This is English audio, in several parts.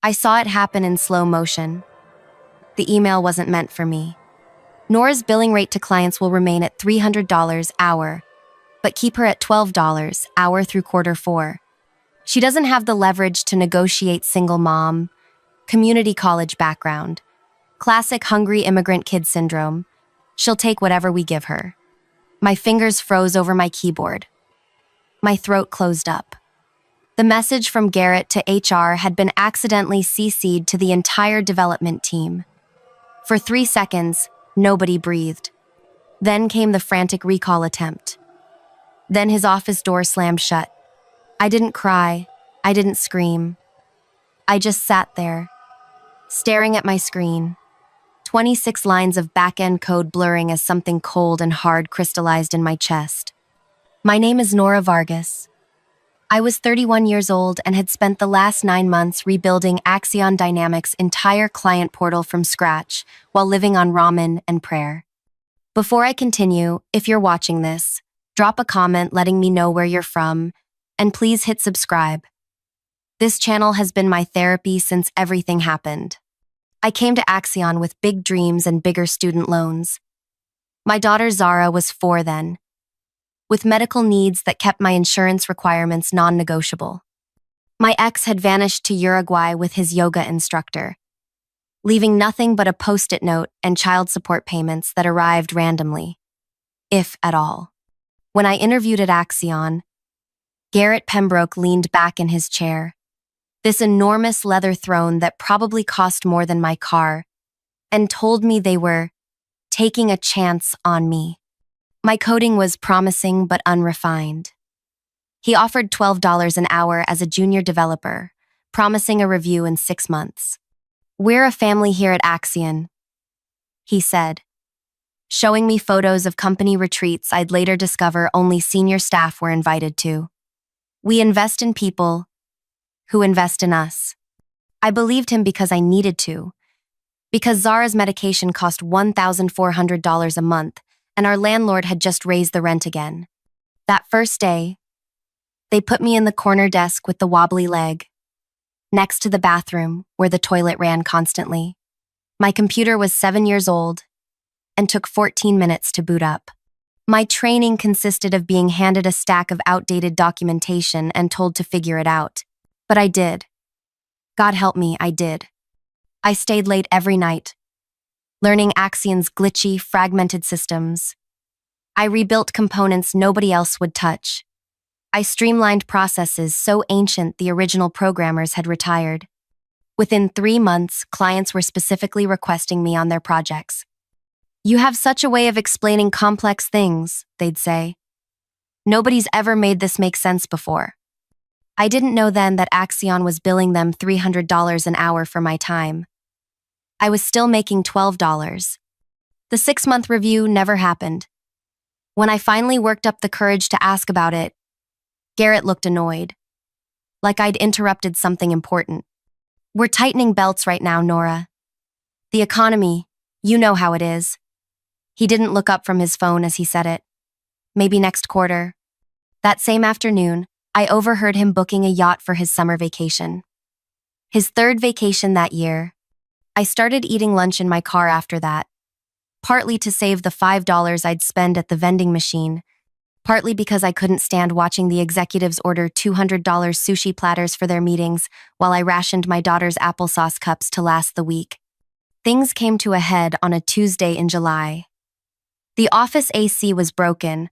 I saw it happen in slow motion. The email wasn't meant for me. Nora's billing rate to clients will remain at $300 hour, but keep her at $12 hour through Q4. She doesn't have the leverage to negotiate single mom, community college background, classic hungry immigrant kid syndrome. She'll take whatever we give her. My fingers froze over my keyboard. My throat closed up. The message from Garrett to HR had been accidentally CC'd to the entire development team. For 3 seconds, nobody breathed. Then came the frantic recall attempt. Then his office door slammed shut. I didn't cry. I didn't scream. I just sat there, staring at my screen. 26 lines of back-end code blurring as something cold and hard crystallized in my chest. My name is Nora Vargas. I was 31 years old and had spent the last 9 months rebuilding Axion Dynamics' entire client portal from scratch while living on ramen and prayer. Before I continue, if you're watching this, drop a comment letting me know where you're from, and please hit subscribe. This channel has been my therapy since everything happened. I came to Axion with big dreams and bigger student loans. My daughter Zara was 4 then, with medical needs that kept my insurance requirements non-negotiable. My ex had vanished to Uruguay with his yoga instructor, leaving nothing but a post-it note and child support payments that arrived randomly, if at all. When I interviewed at Axion, Garrett Pembroke leaned back in his chair, this enormous leather throne that probably cost more than my car, and told me they were taking a chance on me. My coding was promising but unrefined. He offered $12 an hour as a junior developer, promising a review in 6 months. "We're a family here at Axion," he said, showing me photos of company retreats I'd later discover only senior staff were invited to. "We invest in people who invest in us." I believed him because I needed to, because Zara's medication cost $1,400 a month, and our landlord had just raised the rent again. That first day, they put me in the corner desk with the wobbly leg, next to the bathroom where the toilet ran constantly. My computer was 7 years old and took 14 minutes to boot up. My training consisted of being handed a stack of outdated documentation and told to figure it out. But I did. God help me, I did. I stayed late every night, learning Axion's glitchy, fragmented systems. I rebuilt components nobody else would touch. I streamlined processes so ancient the original programmers had retired. Within 3 months, clients were specifically requesting me on their projects. "You have such a way of explaining complex things," they'd say. "Nobody's ever made this make sense before." I didn't know then that Axion was billing them $300 an hour for my time. I was still making $12. The 6-month review never happened. When I finally worked up the courage to ask about it, Garrett looked annoyed, like I'd interrupted something important. "We're tightening belts right now, Nora. The economy, you know how it is." He didn't look up from his phone as he said it. "Maybe next quarter." That same afternoon, I overheard him booking a yacht for his summer vacation. His 3rd vacation that year. I started eating lunch in my car after that, partly to save the $5 I'd spend at the vending machine, partly because I couldn't stand watching the executives order $200 sushi platters for their meetings while I rationed my daughter's applesauce cups to last the week. Things came to a head on a Tuesday in July. The office AC was broken,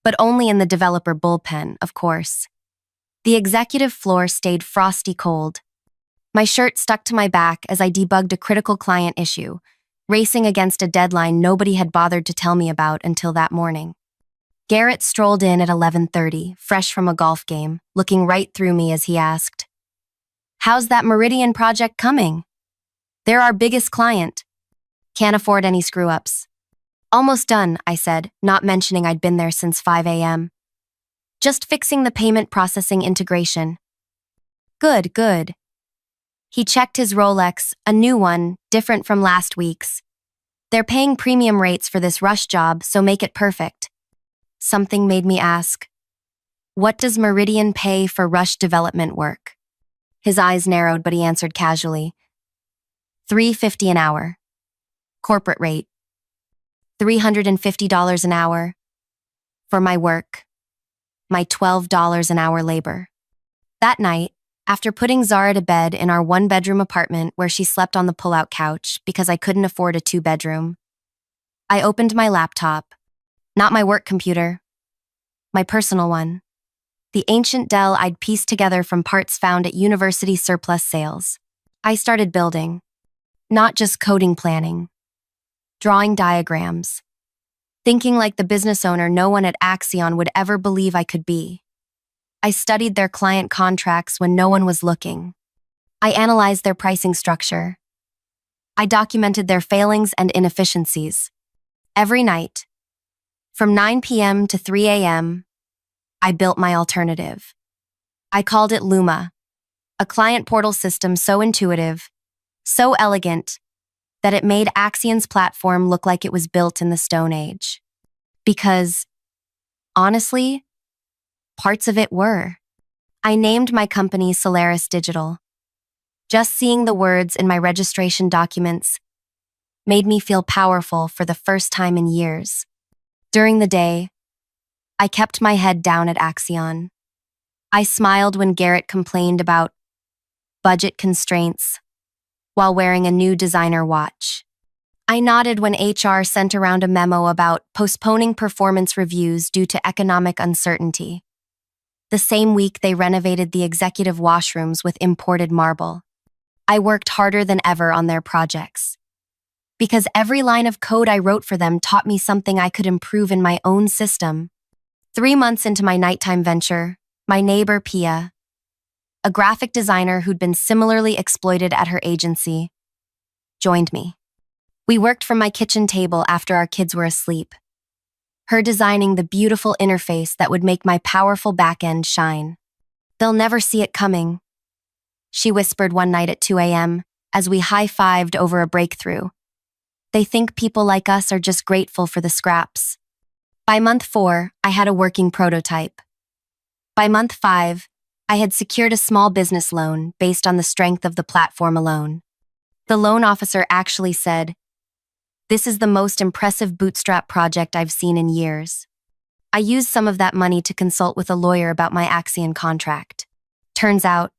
but only in the developer bullpen, of course. The executive floor stayed frosty cold. My shirt stuck to my back as I debugged a critical client issue, racing against a deadline nobody had bothered to tell me about until that morning. Garrett strolled in at 11:30, fresh from a golf game, looking right through me as he asked, "How's that Meridian project coming?" "They're our biggest client. Can't afford any screw-ups." "Almost done," I said, not mentioning I'd been there since 5 a.m. "Just fixing the payment processing integration." Good, good." He checked his Rolex, a new one, different from last week's. "They're paying premium rates for this rush job, so make it perfect." Something made me ask, what does Meridian pay for rush development work? His eyes narrowed, but he answered casually. $3.50 an hour. Corporate rate. $350 an hour. For my work. My $12 an hour labor. That night, after putting Zara to bed in our one-bedroom apartment where she slept on the pull-out couch because I couldn't afford a two-bedroom, I opened my laptop. Not my work computer. My personal one. The ancient Dell I'd pieced together from parts found at university surplus sales. I started building. Not just coding planning. Drawing diagrams. Thinking like the business owner no one at Axion would ever believe I could be. I studied their client contracts when no one was looking. I analyzed their pricing structure. I documented their failings and inefficiencies. Every night, from 9 p.m. to 3 a.m., I built my alternative. I called it Luma, a client portal system so intuitive, so elegant, that it made Axion's platform look like it was built in the Stone Age. Because, honestly, parts of it were. I named my company Solaris Digital. Just seeing the words in my registration documents made me feel powerful for the first time in years. During the day, I kept my head down at Axion. I smiled when Garrett complained about budget constraints while wearing a new designer watch. I nodded when HR sent around a memo about postponing performance reviews due to economic uncertainty. The same week, they renovated the executive washrooms with imported marble. I worked harder than ever on their projects. Because every line of code I wrote for them taught me something I could improve in my own system. 3 months into my nighttime venture, my neighbor Pia, a graphic designer who'd been similarly exploited at her agency, joined me. We worked from my kitchen table after our kids were asleep, her designing the beautiful interface that would make my powerful backend shine. "They'll never see it coming," she whispered one night at 2 a.m. as we high-fived over a breakthrough. "They think people like us are just grateful for the scraps." By month 4, I had a working prototype. By month 5, I had secured a small business loan based on the strength of the platform alone. The loan officer actually said, "This is the most impressive bootstrap project I've seen in years." I used some of that money to consult with a lawyer about my Axion contract. Turns out,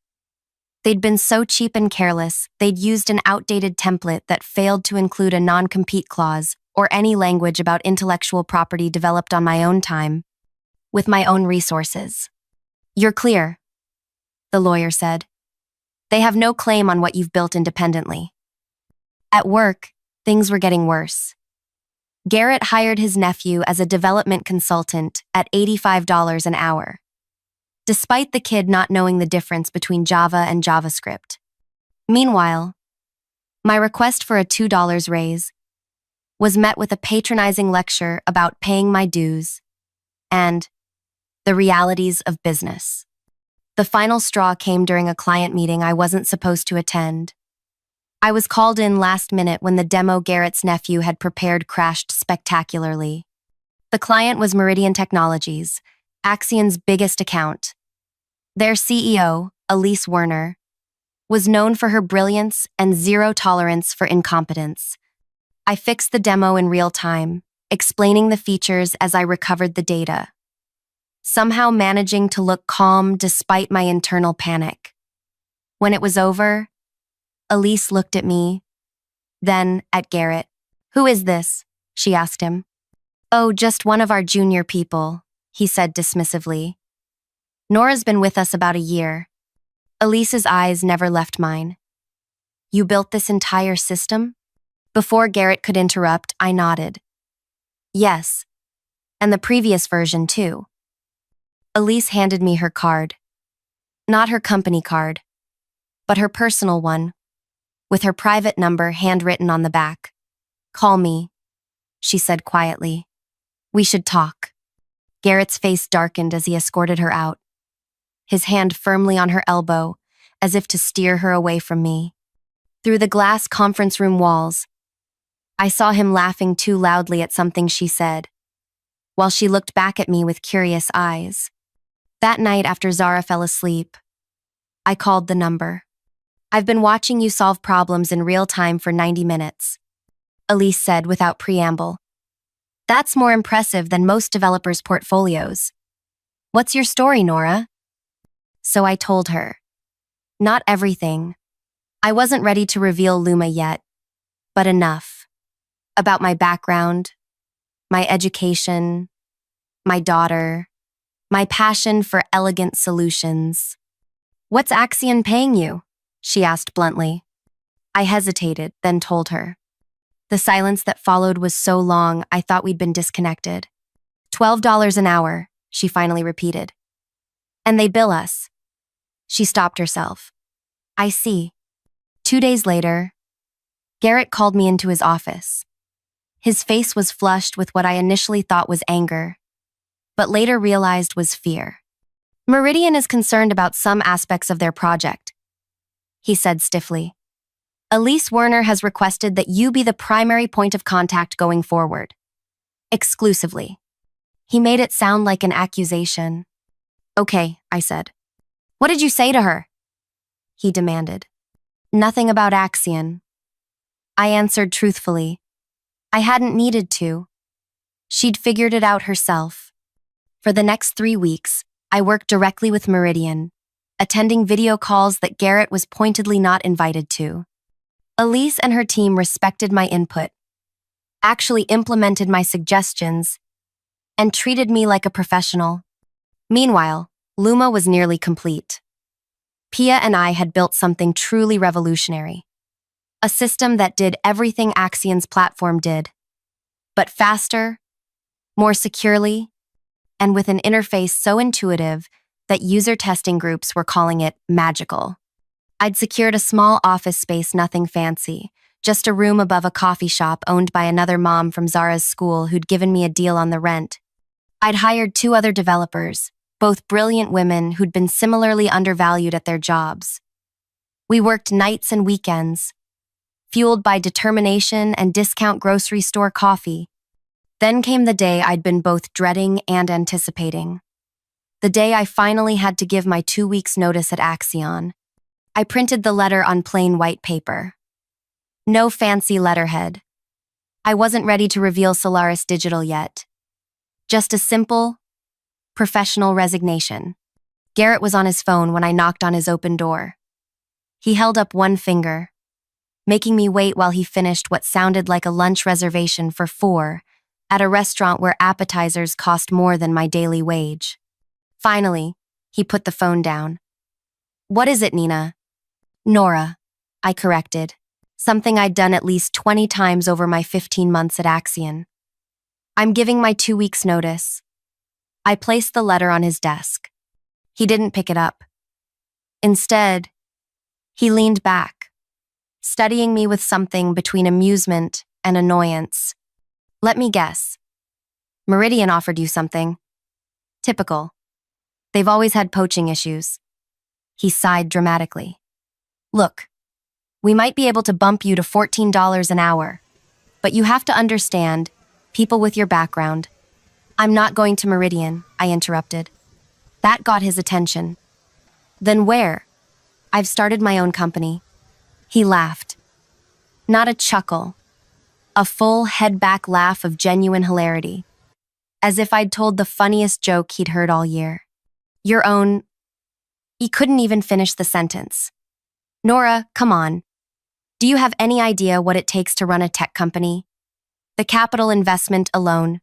they'd been so cheap and careless, they'd used an outdated template that failed to include a non-compete clause or any language about intellectual property developed on my own time, with my own resources. "You're clear," the lawyer said. "They have no claim on what you've built independently." At work, things were getting worse. Garrett hired his nephew as a development consultant at $85 an hour, despite the kid not knowing the difference between Java and JavaScript. Meanwhile, my request for a $2 raise was met with a patronizing lecture about paying my dues and the realities of business. The final straw came during a client meeting I wasn't supposed to attend. I was called in last minute when the demo Garrett's nephew had prepared crashed spectacularly. The client was Meridian Technologies, Axion's biggest account. Their CEO, Elise Werner, was known for her brilliance and zero tolerance for incompetence. I fixed the demo in real time, explaining the features as I recovered the data, somehow managing to look calm despite my internal panic. When it was over, Elise looked at me, then at Garrett. "Who is this?" she asked him. "Oh, just one of our junior people," he said dismissively. "Nora's been with us about a year." Elise's eyes never left mine. "You built this entire system?" Before Garrett could interrupt, I nodded. "Yes, and the previous version too." Elise handed me her card. Not her company card, but her personal one, with her private number handwritten on the back. "Call me," she said quietly. "We should talk." Garrett's face darkened as he escorted her out, his hand firmly on her elbow, as if to steer her away from me. Through the glass conference room walls, I saw him laughing too loudly at something she said, while she looked back at me with curious eyes. That night after Zara fell asleep, I called the number. I've been watching you solve problems in real time for 90 minutes, Elise said without preamble. That's more impressive than most developers' portfolios. What's your story, Nora? So I told her. Not everything. I wasn't ready to reveal Luma yet, but enough. About my background, my education, my daughter, my passion for elegant solutions. What's Axion paying you? She asked bluntly. I hesitated, then told her. The silence that followed was so long, I thought we'd been disconnected. $12 an hour, she finally repeated. And they bill us. She stopped herself. I see. 2 days later, Garrett called me into his office. His face was flushed with what I initially thought was anger, but later realized was fear. Meridian is concerned about some aspects of their project, he said stiffly. Elise Werner has requested that you be the primary point of contact going forward. Exclusively. He made it sound like an accusation. Okay, I said. What did you say to her? He demanded. Nothing about Axion. I answered truthfully. I hadn't needed to. She'd figured it out herself. For the next 3 weeks, I worked directly with Meridian, attending video calls that Garrett was pointedly not invited to. Elise and her team respected my input, actually implemented my suggestions, and treated me like a professional. Meanwhile, Luma was nearly complete. Pia and I had built something truly revolutionary. A system that did everything Axion's platform did, but faster, more securely, and with an interface so intuitive that user testing groups were calling it magical. I'd secured a small office space, nothing fancy, just a room above a coffee shop owned by another mom from Zara's school who'd given me a deal on the rent. I'd hired 2 other developers, both brilliant women who'd been similarly undervalued at their jobs. We worked nights and weekends, fueled by determination and discount grocery store coffee. Then came the day I'd been both dreading and anticipating. The day I finally had to give my 2 weeks' notice at Axion. I printed the letter on plain white paper. No fancy letterhead. I wasn't ready to reveal Solaris Digital yet. Just a simple, professional resignation. Garrett was on his phone when I knocked on his open door. He held up one finger, making me wait while he finished what sounded like a lunch reservation for 4 at a restaurant where appetizers cost more than my daily wage. Finally, he put the phone down. What is it, Nina? Nora, I corrected, something I'd done at least 20 times over my 15 months at Axion. I'm giving my 2 weeks' notice. I placed the letter on his desk. He didn't pick it up. Instead, he leaned back, studying me with something between amusement and annoyance. Let me guess. Meridian offered you something. Typical. They've always had poaching issues. He sighed dramatically. Look, we might be able to bump you to $14 an hour, but you have to understand, people with your background. I'm not going to Meridian, I interrupted. That got his attention. Then where? I've started my own company. He laughed. Not a chuckle. A full head-back laugh of genuine hilarity. As if I'd told the funniest joke he'd heard all year. Your own... He couldn't even finish the sentence. Nora, come on. Do you have any idea what it takes to run a tech company? The capital investment alone.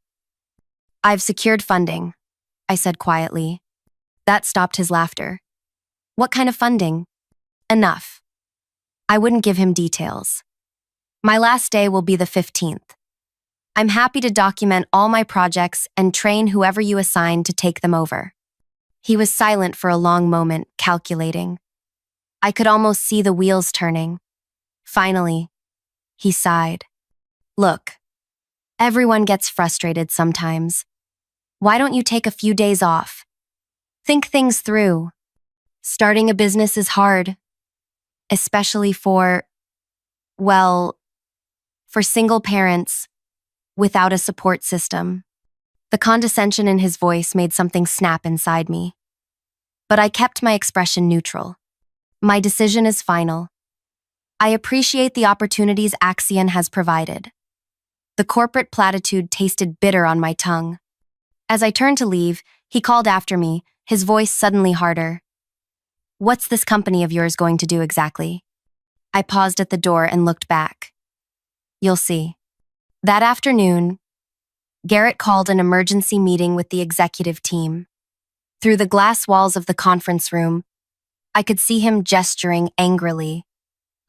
I've secured funding, I said quietly. That stopped his laughter. What kind of funding? Enough. I wouldn't give him details. My last day will be the 15th. I'm happy to document all my projects and train whoever you assign to take them over. He was silent for a long moment, calculating. I could almost see the wheels turning. Finally, he sighed. Look, everyone gets frustrated sometimes. Why don't you take a few days off? Think things through. Starting a business is hard, especially for single parents without a support system. The condescension in his voice made something snap inside me. But I kept my expression neutral. My decision is final. I appreciate the opportunities Axion has provided. The corporate platitude tasted bitter on my tongue. As I turned to leave, he called after me, his voice suddenly harder. What's this company of yours going to do exactly? I paused at the door and looked back. You'll see. That afternoon, Garrett called an emergency meeting with the executive team. Through the glass walls of the conference room, I could see him gesturing angrily,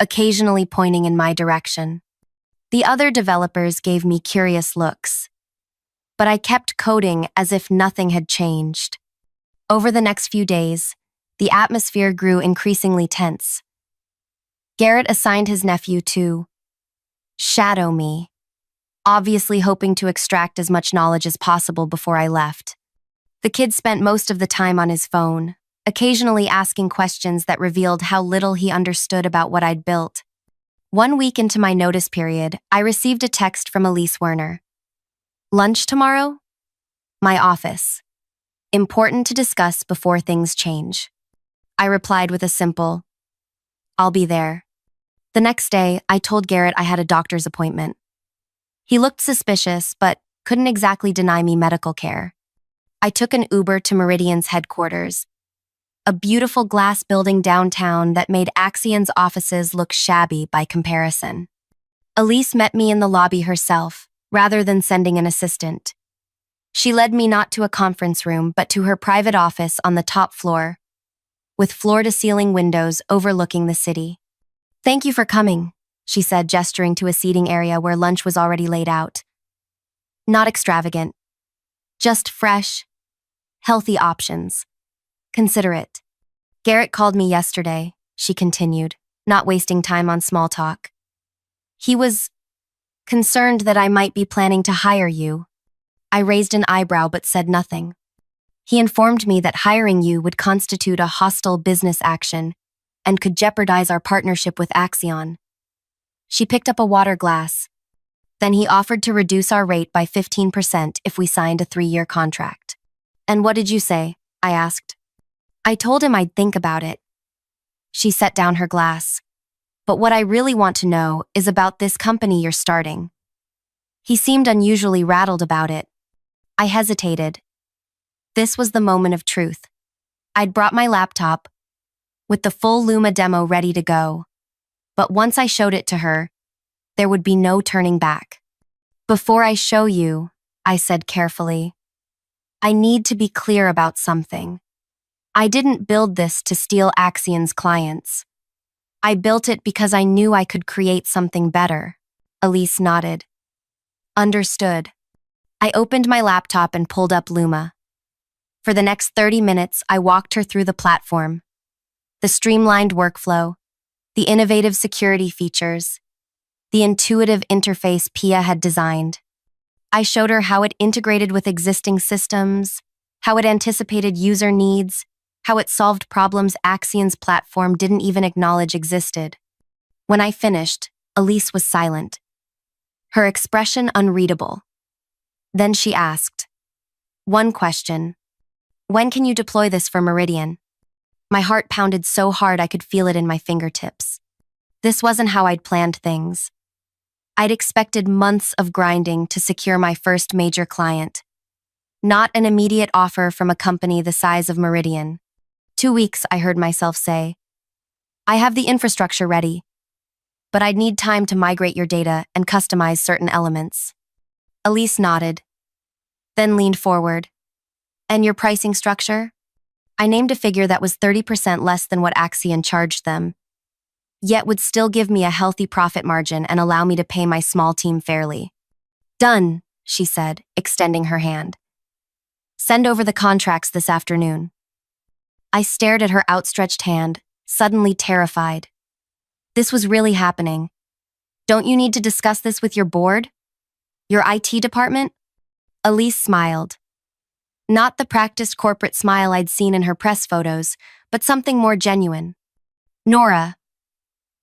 occasionally pointing in my direction. The other developers gave me curious looks, but I kept coding as if nothing had changed. Over the next few days, the atmosphere grew increasingly tense. Garrett assigned his nephew to shadow me, obviously hoping to extract as much knowledge as possible before I left. The kid spent most of the time on his phone, occasionally asking questions that revealed how little he understood about what I'd built. 1 week into my notice period, I received a text from Elise Werner. Lunch tomorrow? My office. Important to discuss before things change. I replied with a simple, I'll be there. The next day, I told Garrett I had a doctor's appointment. He looked suspicious, but couldn't exactly deny me medical care. I took an Uber to Meridian's headquarters, a beautiful glass building downtown that made Axion's offices look shabby by comparison. Elise met me in the lobby herself, rather than sending an assistant. She led me not to a conference room, but to her private office on the top floor, with floor-to-ceiling windows overlooking the city. Thank you for coming, she said, gesturing to a seating area where lunch was already laid out. Not extravagant, just fresh, healthy options. Consider it. Garrett called me yesterday, she continued, not wasting time on small talk. He was concerned that I might be planning to hire you. I raised an eyebrow but said nothing. He informed me that hiring you would constitute a hostile business action and could jeopardize our partnership with Axion. She picked up a water glass. Then he offered to reduce our rate by 15% if we signed a 3-year contract. And what did you say? I asked. I told him I'd think about it. She set down her glass. But what I really want to know is about this company you're starting. He seemed unusually rattled about it. I hesitated. This was the moment of truth. I'd brought my laptop, with the full Luma demo ready to go. But once I showed it to her, there would be no turning back. Before I show you, I said carefully, I need to be clear about something. I didn't build this to steal Axion's clients. I built it because I knew I could create something better. Elise nodded. Understood. I opened my laptop and pulled up Luma. For the next 30 minutes, I walked her through the platform, the streamlined workflow, the innovative security features, the intuitive interface Pia had designed. I showed her how it integrated with existing systems, how it anticipated user needs, how it solved problems Axion's platform didn't even acknowledge existed. When I finished, Elise was silent, her expression unreadable. Then she asked, one question. When can you deploy this for Meridian? My heart pounded so hard I could feel it in my fingertips. This wasn't how I'd planned things. I'd expected months of grinding to secure my first major client, not an immediate offer from a company the size of Meridian. 2 weeks, I heard myself say. I have the infrastructure ready, but I'd need time to migrate your data and customize certain elements. Elise nodded, then leaned forward. And your pricing structure? I named a figure that was 30% less than what Axion charged them, yet would still give me a healthy profit margin and allow me to pay my small team fairly. Done, she said, extending her hand. Send over the contracts this afternoon. I stared at her outstretched hand, suddenly terrified. This was really happening. Don't you need to discuss this with your board? Your IT department? Elise smiled. Not the practiced corporate smile I'd seen in her press photos, but something more genuine. Nora,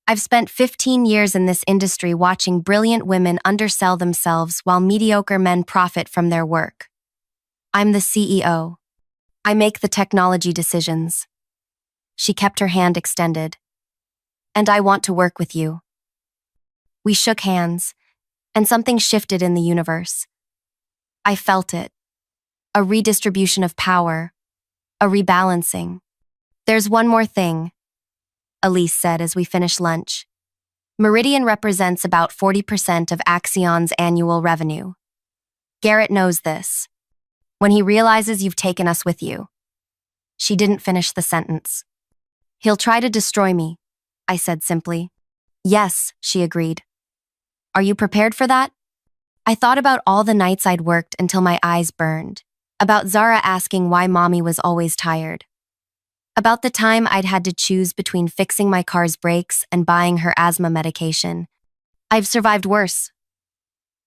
I've spent 15 years in this industry watching brilliant women undersell themselves while mediocre men profit from their work. I'm the CEO. I make the technology decisions. She kept her hand extended. "And I want to work with you." We shook hands, and something shifted in the universe. I felt it. A redistribution of power. A rebalancing. "There's one more thing," Elise said as we finished lunch. "Meridian represents about 40% of Axion's annual revenue. Garrett knows this. When he realizes you've taken us with you." She didn't finish the sentence. "He'll try to destroy me," I said simply. "Yes," she agreed. "Are you prepared for that?" I thought about all the nights I'd worked until my eyes burned. About Zara asking why mommy was always tired. About the time I'd had to choose between fixing my car's brakes and buying her asthma medication. "I've survived worse,"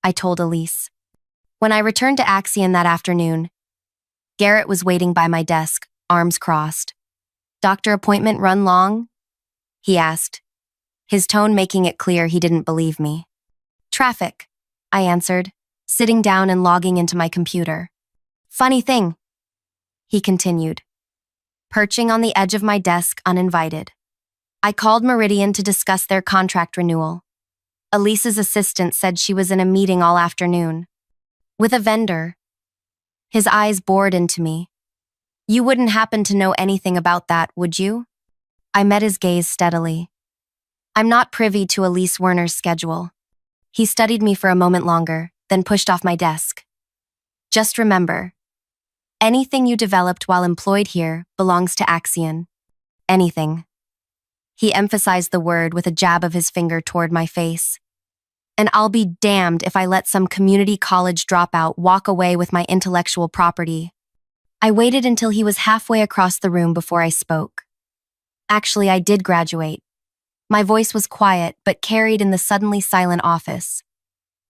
I told Elise. When I returned to Axion that afternoon, Garrett was waiting by my desk, arms crossed. "Doctor appointment run long?" he asked, his tone making it clear he didn't believe me. "Traffic," I answered, sitting down and logging into my computer. "Funny thing," he continued, perching on the edge of my desk uninvited. "I called Meridian to discuss their contract renewal. Elise's assistant said she was in a meeting all afternoon. With a vendor." His eyes bored into me. "You wouldn't happen to know anything about that, would you?" I met his gaze steadily. "I'm not privy to Elise Werner's schedule." He studied me for a moment longer, then pushed off my desk. "Just remember, anything you developed while employed here belongs to Axion. Anything." He emphasized the word with a jab of his finger toward my face. "And I'll be damned if I let some community college dropout walk away with my intellectual property." I waited until he was halfway across the room before I spoke. Actually, I did graduate. My voice was quiet, but carried in the suddenly silent office.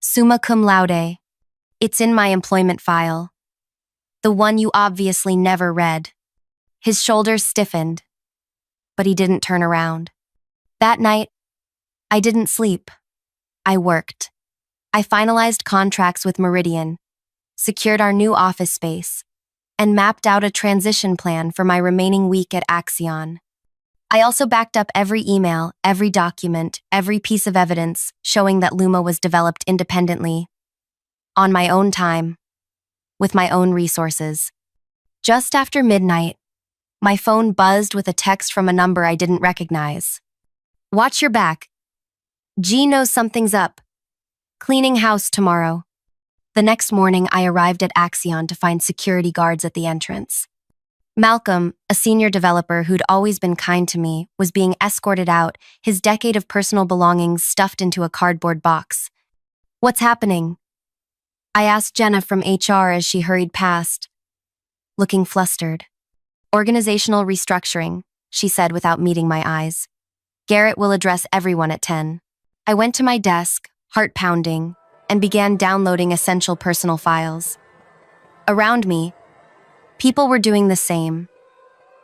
Summa cum laude. It's in my employment file. The one you obviously never read. His shoulders stiffened, but he didn't turn around. That night, I didn't sleep. I worked. I finalized contracts with Meridian, secured our new office space, and mapped out a transition plan for my remaining week at Axion. I also backed up every email, every document, every piece of evidence showing that Luma was developed independently, on my own time, with my own resources. Just after midnight, my phone buzzed with a text from a number I didn't recognize. "Watch your back. G knows something's up. Cleaning house tomorrow." The next morning, I arrived at Axion to find security guards at the entrance. Malcolm, a senior developer who'd always been kind to me, was being escorted out, his decade of personal belongings stuffed into a cardboard box. "What's happening?" I asked Jenna from HR as she hurried past, looking flustered. "Organizational restructuring," she said without meeting my eyes. "Garrett will address everyone at 10. I went to my desk, heart pounding, and began downloading essential personal files. Around me, people were doing the same,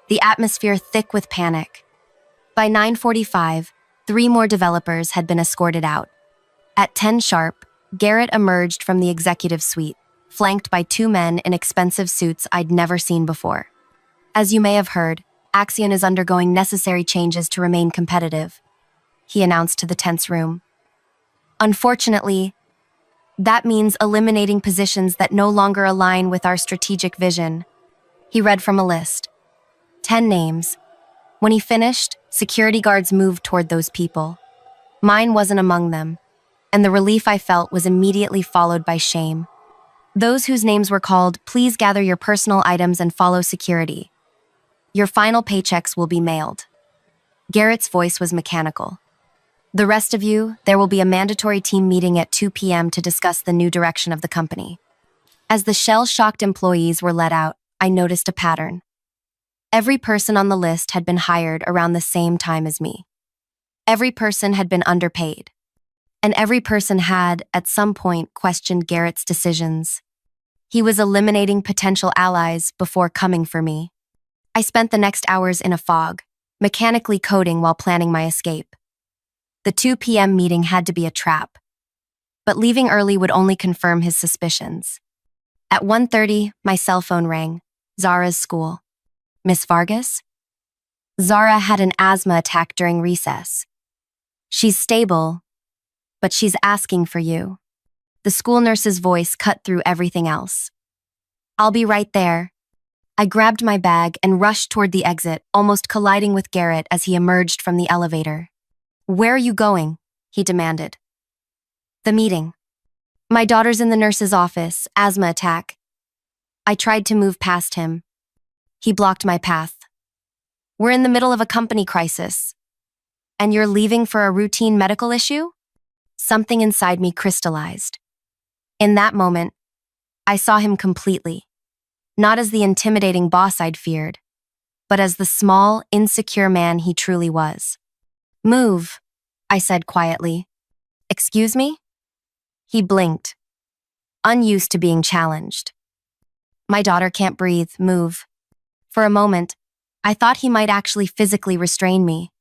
the atmosphere thick with panic. By 9:45, 3 more developers had been escorted out. At 10 sharp, Garrett emerged from the executive suite, flanked by 2 men in expensive suits I'd never seen before. "As you may have heard, Axion is undergoing necessary changes to remain competitive," he announced to the tense room. "Unfortunately, that means eliminating positions that no longer align with our strategic vision." He read from a list. 10 names. When he finished, security guards moved toward those people. Mine wasn't among them, and the relief I felt was immediately followed by shame. "Those whose names were called, please gather your personal items and follow security. Your final paychecks will be mailed." Garrett's voice was mechanical. "The rest of you, there will be a mandatory team meeting at 2 p.m. to discuss the new direction of the company." As the shell-shocked employees were let out, I noticed a pattern. Every person on the list had been hired around the same time as me. Every person had been underpaid. And every person had, at some point, questioned Garrett's decisions. He was eliminating potential allies before coming for me. I spent the next hours in a fog, mechanically coding while planning my escape. The 2 p.m. meeting had to be a trap. But leaving early would only confirm his suspicions. At 1:30, my cell phone rang. Zara's school. "Miss Vargas?" Zara had an asthma attack during recess. She's stable, but she's asking for you. The school nurse's voice cut through everything else. I'll be right there. I grabbed my bag and rushed toward the exit, almost colliding with Garrett as he emerged from the elevator. Where are you going? He demanded. The meeting. My daughter's in the nurse's office, asthma attack. I tried to move past him. He blocked my path. We're in the middle of a company crisis. And you're leaving for a routine medical issue? Something inside me crystallized. In that moment, I saw him completely. Not as the intimidating boss I'd feared, but as the small, insecure man he truly was. Move, I said quietly. Excuse me? He blinked, unused to being challenged. My daughter can't breathe, move. For a moment, I thought he might actually physically restrain me.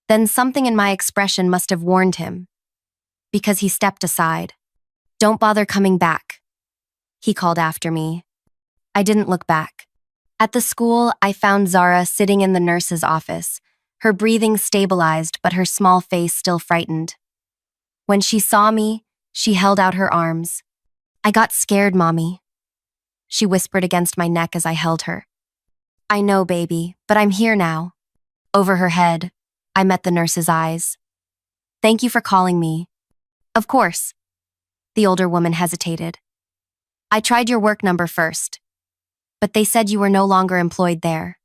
Then something in my expression must have warned him, because he stepped aside. Don't bother coming back, he called after me. I didn't look back. At the school, I found Zara sitting in the nurse's office, her breathing stabilized but her small face still frightened. When she saw me, she held out her arms. I got scared, Mommy. She whispered against my neck as I held her. I know, baby, but I'm here now. Over her head, I met the nurse's eyes. Thank you for calling me. Of course. The older woman hesitated. I tried your work number first, but they said you were no longer employed there.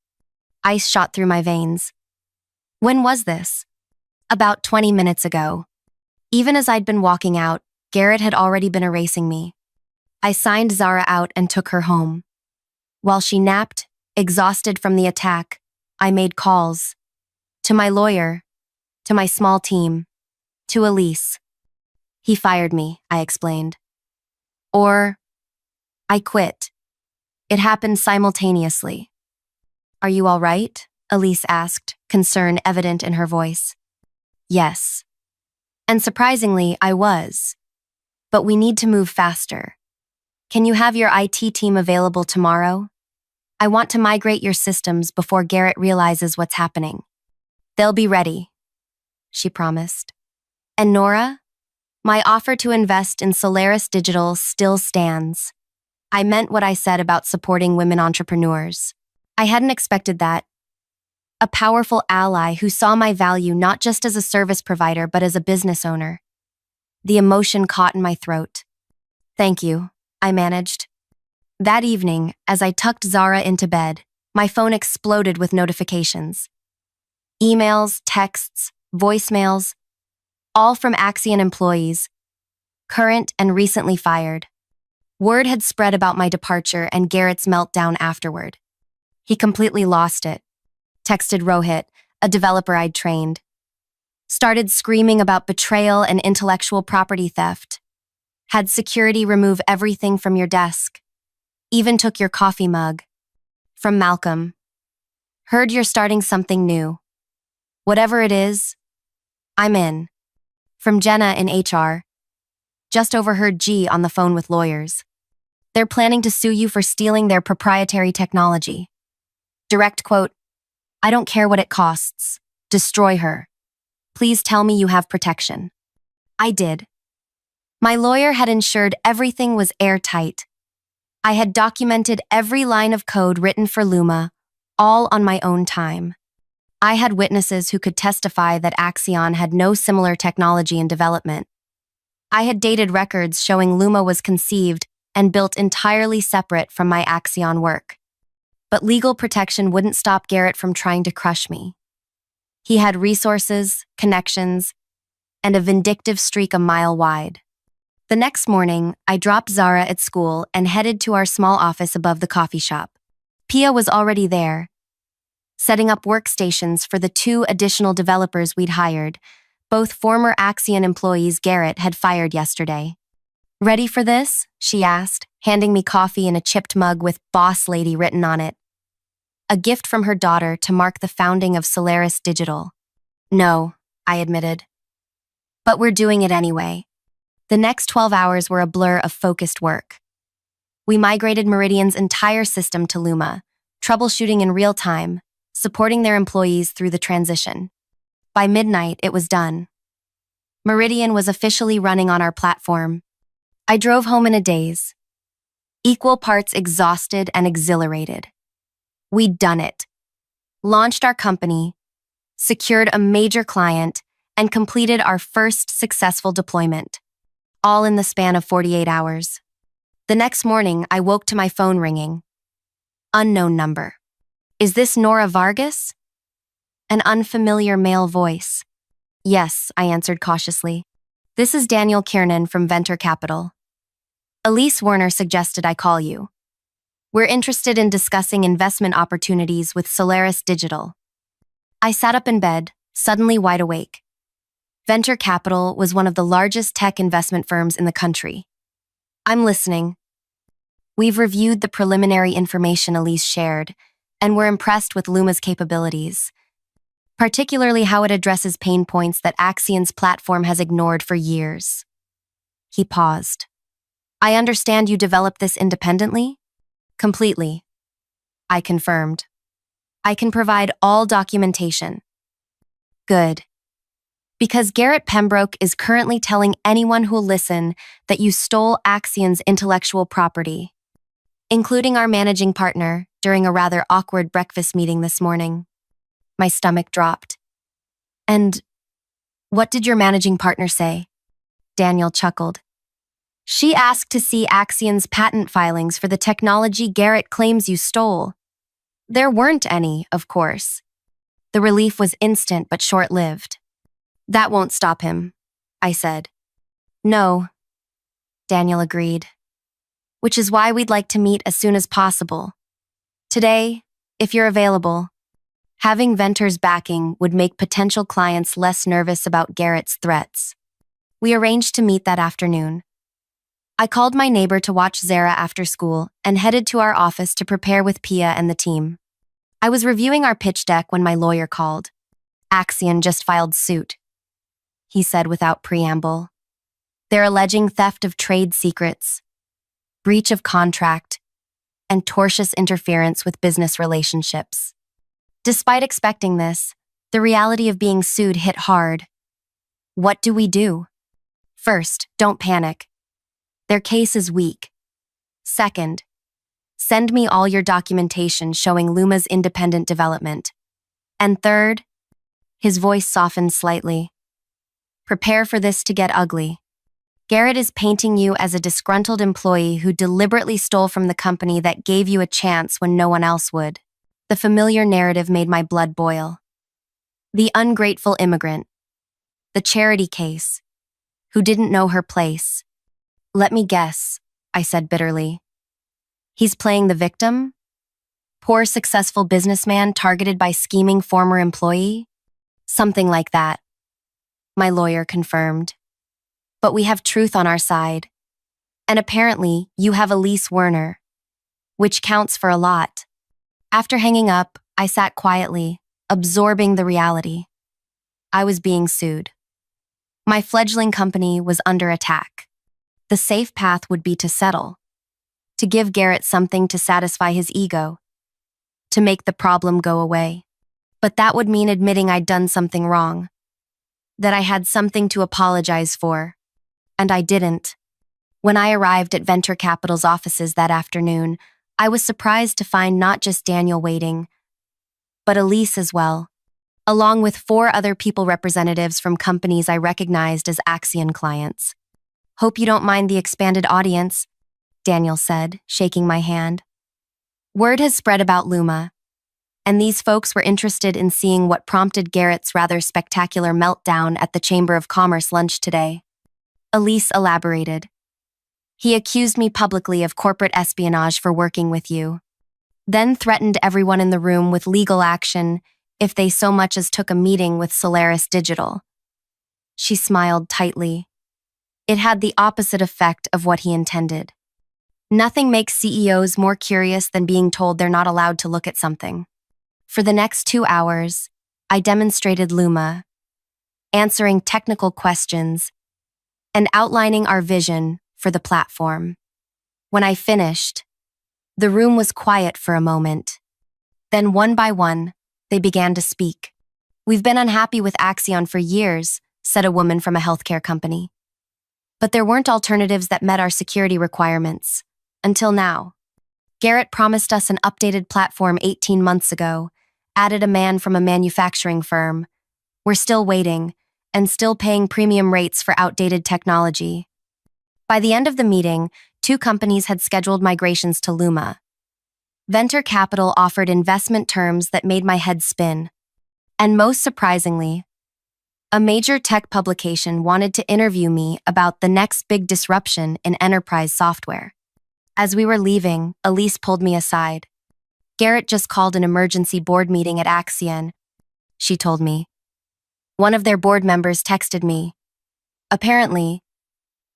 Ice shot through my veins. When was this? About 20 minutes ago. Even as I'd been walking out, Garrett had already been erasing me. I signed Zara out and took her home. While she napped, exhausted from the attack, I made calls. To my lawyer, to my small team, to Elise. He fired me, I explained. Or, I quit. It happened simultaneously. Are you all right? Elise asked, concern evident in her voice. Yes. And surprisingly, I was. But we need to move faster. Can you have your IT team available tomorrow? I want to migrate your systems before Garrett realizes what's happening. They'll be ready, she promised. And Nora? My offer to invest in Solaris Digital still stands. I meant what I said about supporting women entrepreneurs. I hadn't expected that. A powerful ally who saw my value not just as a service provider but as a business owner. The emotion caught in my throat. Thank you, I managed. That evening, as I tucked Zara into bed, my phone exploded with notifications. Emails, texts, voicemails, all from Axion employees, current and recently fired. Word had spread about my departure and Garrett's meltdown afterward. He completely lost it. Texted Rohit, a developer I'd trained. Started screaming about betrayal and intellectual property theft. Had security remove everything from your desk. Even took your coffee mug. From Malcolm. Heard you're starting something new. Whatever it is, I'm in. From Jenna in HR. Just overheard G on the phone with lawyers. They're planning to sue you for stealing their proprietary technology. Direct quote, I don't care what it costs. Destroy her. Please tell me you have protection. I did. My lawyer had ensured everything was airtight. I had documented every line of code written for Luma, all on my own time. I had witnesses who could testify that Axion had no similar technology in development. I had dated records showing Luma was conceived and built entirely separate from my Axion work. But legal protection wouldn't stop Garrett from trying to crush me. He had resources, connections, and a vindictive streak a mile wide. The next morning, I dropped Zara at school and headed to our small office above the coffee shop. Pia was already there, setting up workstations for the 2 additional developers we'd hired, both former Axion employees Garrett had fired yesterday. Ready for this? She asked, handing me coffee in a chipped mug with Boss Lady written on it. A gift from her daughter to mark the founding of Solaris Digital. No, I admitted. But we're doing it anyway. The next 12 hours were a blur of focused work. We migrated Meridian's entire system to Luma, troubleshooting in real time, supporting their employees through the transition. By midnight, it was done. Meridian was officially running on our platform. I drove home in a daze, equal parts exhausted and exhilarated. We'd done it. Launched our company, secured a major client, and completed our first successful deployment, all in the span of 48 hours. The next morning, I woke to my phone ringing. Unknown number. Is this Nora Vargas? An unfamiliar male voice. Yes, I answered cautiously. This is Daniel Kiernan from Venture Capital. Elise Werner suggested I call you. We're interested in discussing investment opportunities with Solaris Digital. I sat up in bed, suddenly wide awake. Venture Capital was one of the largest tech investment firms in the country. I'm listening. We've reviewed the preliminary information Elise shared, and we're impressed with Luma's capabilities, particularly how it addresses pain points that Axion's platform has ignored for years. He paused. I understand you developed this independently? Completely. I confirmed. I can provide all documentation. Good. Because Garrett Pembroke is currently telling anyone who'll listen that you stole Axion's intellectual property, including our managing partner, during a rather awkward breakfast meeting this morning. My stomach dropped. And what did your managing partner say? Daniel chuckled. She asked to see Axion's patent filings for the technology Garrett claims you stole. There weren't any, of course. The relief was instant but short-lived. That won't stop him, I said. No, Daniel agreed. Which is why we'd like to meet as soon as possible. Today, if you're available. Having Venter's backing would make potential clients less nervous about Garrett's threats. We arranged to meet that afternoon. I called my neighbor to watch Zara after school and headed to our office to prepare with Pia and the team. I was reviewing our pitch deck when my lawyer called. Axion just filed suit, he said without preamble. They're alleging theft of trade secrets, breach of contract, and tortious interference with business relationships. Despite expecting this, the reality of being sued hit hard. What do we do? First, don't panic. Their case is weak. Second, send me all your documentation showing Luma's independent development. And third, his voice softened slightly. Prepare for this to get ugly. Garrett is painting you as a disgruntled employee who deliberately stole from the company that gave you a chance when no one else would. The familiar narrative made my blood boil. The ungrateful immigrant. The charity case. Who didn't know her place. Let me guess, I said bitterly. He's playing the victim? Poor successful businessman targeted by scheming former employee? Something like that. My lawyer confirmed. But we have truth on our side. And apparently, you have Elise Werner, which counts for a lot. After hanging up, I sat quietly, absorbing the reality. I was being sued. My fledgling company was under attack. The safe path would be to settle, to give Garrett something to satisfy his ego, to make the problem go away. But that would mean admitting I'd done something wrong, that I had something to apologize for, and I didn't. When I arrived at Venture Capital's offices that afternoon, I was surprised to find not just Daniel waiting, but Elise as well, along with 4 other people representatives from companies I recognized as Axion clients. Hope you don't mind the expanded audience, Daniel said, shaking my hand. Word has spread about Luma, and these folks were interested in seeing what prompted Garrett's rather spectacular meltdown at the Chamber of Commerce lunch today. Elise elaborated. He accused me publicly of corporate espionage for working with you, then threatened everyone in the room with legal action if they so much as took a meeting with Solaris Digital. She smiled tightly. It had the opposite effect of what he intended. Nothing makes CEOs more curious than being told they're not allowed to look at something. For the next 2 hours, I demonstrated Luma, answering technical questions and outlining our vision for the platform. When I finished, the room was quiet for a moment. Then one by one, They began to speak. "We've been unhappy with Axion for years," said a woman from a healthcare company. "But there weren't alternatives that met our security requirements. Until now. Garrett promised us an updated platform 18 months ago, added a man from a manufacturing firm. We're still waiting, and still paying premium rates for outdated technology." By the end of the meeting, 2 companies had scheduled migrations to Luma. Venture capital offered investment terms that made my head spin. And most surprisingly, a major tech publication wanted to interview me about the next big disruption in enterprise software. As we were leaving, Elise pulled me aside. "Garrett just called an emergency board meeting at Axion," she told me. "One of their board members texted me. Apparently,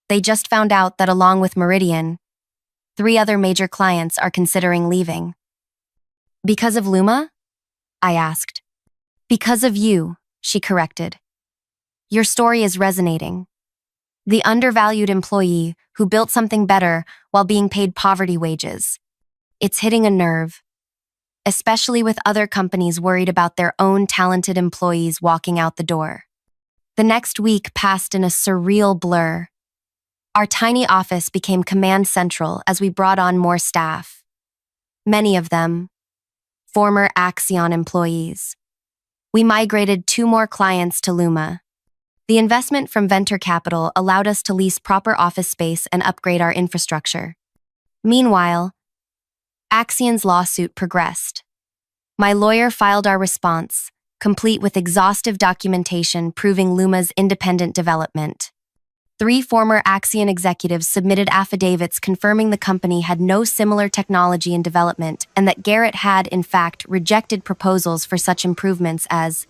they just found out that along with Meridian, 3 other major clients are considering leaving." "Because of Luma?" I asked. "Because of you," she corrected. "Your story is resonating. The undervalued employee who built something better while being paid poverty wages. It's hitting a nerve, especially with other companies worried about their own talented employees walking out the door." The next week passed in a surreal blur. Our tiny office became command central as we brought on more staff. Many of them, former Axion employees. We migrated 2 more clients to Luma. The investment from venture capital allowed us to lease proper office space and upgrade our infrastructure. Meanwhile, Axion's lawsuit progressed. My lawyer filed our response, complete with exhaustive documentation proving Luma's independent development. 3 former Axion executives submitted affidavits confirming the company had no similar technology in development and that Garrett had, in fact, rejected proposals for such improvements as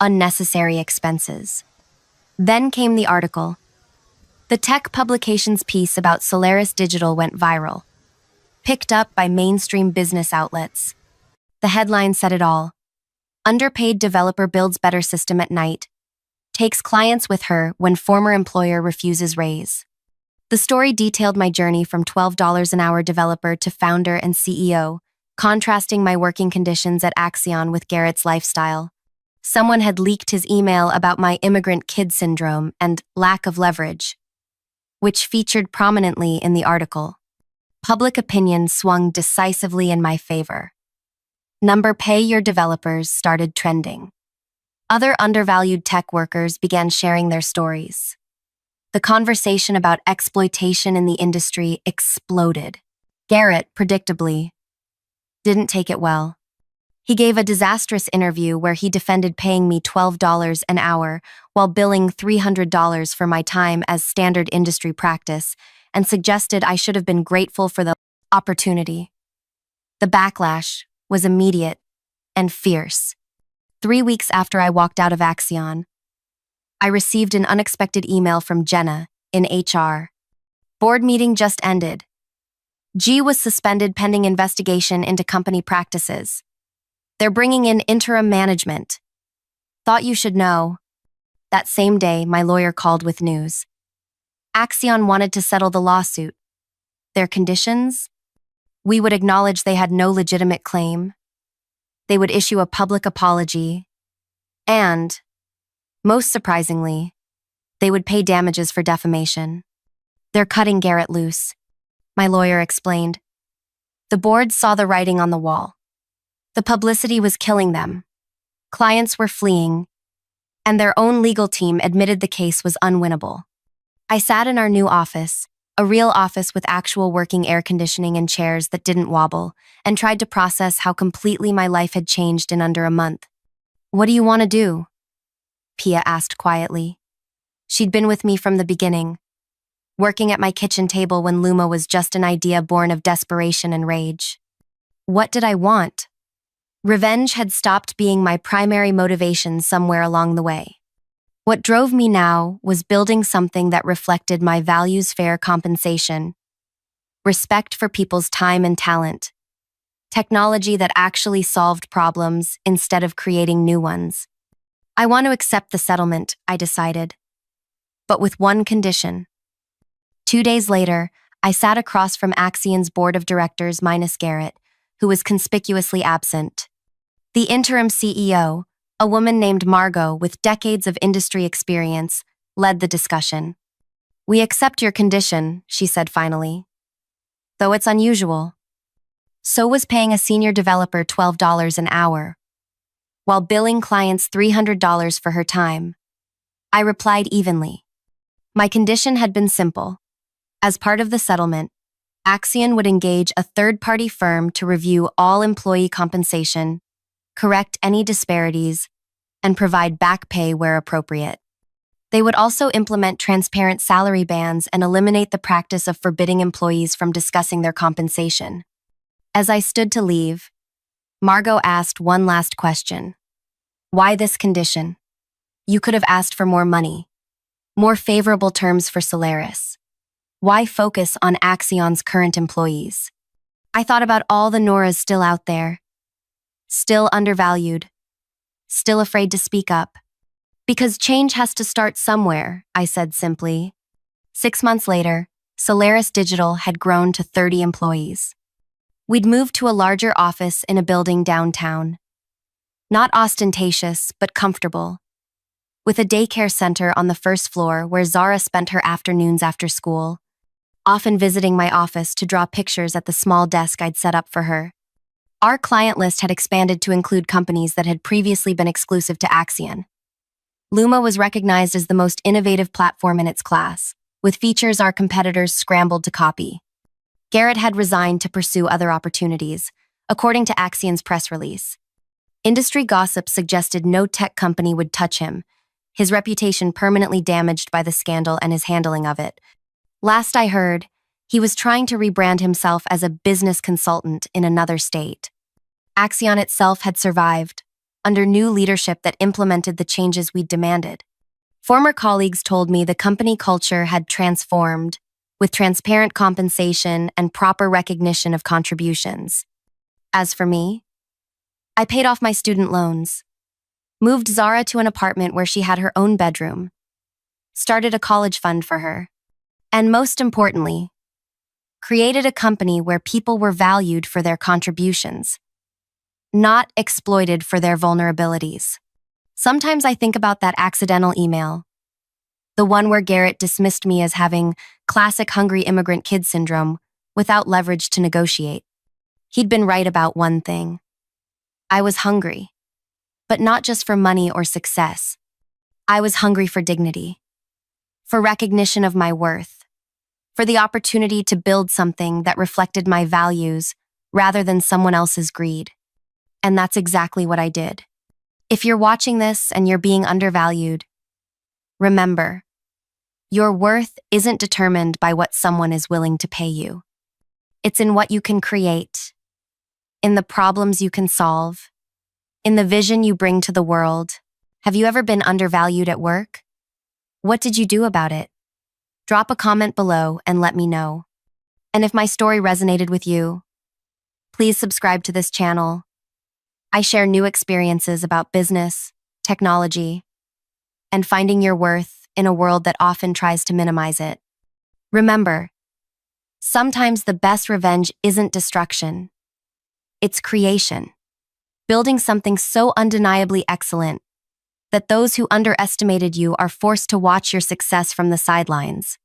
unnecessary expenses. Then came the article. The tech publication's piece about Solaris Digital went viral, picked up by mainstream business outlets. The headline said it all. "Underpaid developer builds better system at night. Takes clients with her when former employer refuses raise." The story detailed my journey from $12 an hour developer to founder and CEO, contrasting my working conditions at Axion with Garrett's lifestyle. Someone had leaked his email about my immigrant kid syndrome and lack of leverage, which featured prominently in the article. Public opinion swung decisively in my favor. "Pay your developers" started trending. Other undervalued tech workers began sharing their stories. The conversation about exploitation in the industry exploded. Garrett, predictably, didn't take it well. He gave a disastrous interview where he defended paying me $12 an hour while billing $300 for my time as standard industry practice and suggested I should have been grateful for the opportunity. The backlash was immediate and fierce. 3 weeks after I walked out of Axion, I received an unexpected email from Jenna in HR. "Board meeting just ended. G was suspended pending investigation into company practices. They're bringing in interim management. Thought you should know." That same day, my lawyer called with news. Axion wanted to settle the lawsuit. Their conditions? We would acknowledge they had no legitimate claim. They would issue a public apology. And, most surprisingly, they would pay damages for defamation. "They're cutting Garrett loose," my lawyer explained. The board saw the writing on the wall. The publicity was killing them. Clients were fleeing, and their own legal team admitted the case was unwinnable. I sat in our new office, a real office with actual working air conditioning and chairs that didn't wobble, and tried to process how completely my life had changed in under a month. "What do you want to do?" Pia asked quietly. She'd been with me from the beginning, working at my kitchen table when Luma was just an idea born of desperation and rage. What did I want? Revenge had stopped being my primary motivation somewhere along the way. What drove me now was building something that reflected my values: fair compensation, respect for people's time and talent, technology that actually solved problems instead of creating new ones. I want to accept the settlement, I decided, but with one condition. 2 days later, I sat across from Axion's board of directors minus Garrett, who was conspicuously absent. The interim CEO, a woman named Margot with decades of industry experience, led the discussion. "We accept your condition," she said finally. "Though it's unusual." So was paying a senior developer $12 an hour, while billing clients $300 for her time. I replied evenly. My condition had been simple. As part of the settlement, Axion would engage a third-party firm to review all employee compensation, correct any disparities, and provide back pay where appropriate. They would also implement transparent salary bands and eliminate the practice of forbidding employees from discussing their compensation. As I stood to leave, Margot asked one last question. "Why this condition? You could have asked for more money, more favorable terms for Solaris. Why focus on Axion's current employees?" I thought about all the Noras still out there, still undervalued, still afraid to speak up. "Because change has to start somewhere," I said simply. 6 months later, Solaris Digital had grown to 30 employees. We'd moved to a larger office in a building downtown. Not ostentatious, but comfortable, with a daycare center on the first floor where Zara spent her afternoons after school, often visiting my office to draw pictures at the small desk I'd set up for her. Our client list had expanded to include companies that had previously been exclusive to Axion. Luma was recognized as the most innovative platform in its class, with features our competitors scrambled to copy. Garrett had resigned to pursue other opportunities, according to Axion's press release. Industry gossip suggested no tech company would touch him, his reputation permanently damaged by the scandal and his handling of it. Last I heard, he was trying to rebrand himself as a business consultant in another state. Axion itself had survived, under new leadership that implemented the changes we'd demanded. Former colleagues told me the company culture had transformed, with transparent compensation and proper recognition of contributions. As for me, I paid off my student loans, moved Zara to an apartment where she had her own bedroom, started a college fund for her, and most importantly, created a company where people were valued for their contributions, not exploited for their vulnerabilities. Sometimes I think about that accidental email, the one where Garrett dismissed me as having classic hungry immigrant kid syndrome without leverage to negotiate. He'd been right about one thing. I was hungry, but not just for money or success. I was hungry for dignity, for recognition of my worth, for the opportunity to build something that reflected my values rather than someone else's greed. And that's exactly what I did. If you're watching this and you're being undervalued, remember, your worth isn't determined by what someone is willing to pay you. It's in what you can create, in the problems you can solve, in the vision you bring to the world. Have you ever been undervalued at work? What did you do about it? Drop a comment below and let me know. And if my story resonated with you, please subscribe to this channel. I share new experiences about business, technology, and finding your worth in a world that often tries to minimize it. Remember, sometimes the best revenge isn't destruction. It's creation. Building something so undeniably excellent that those who underestimated you are forced to watch your success from the sidelines.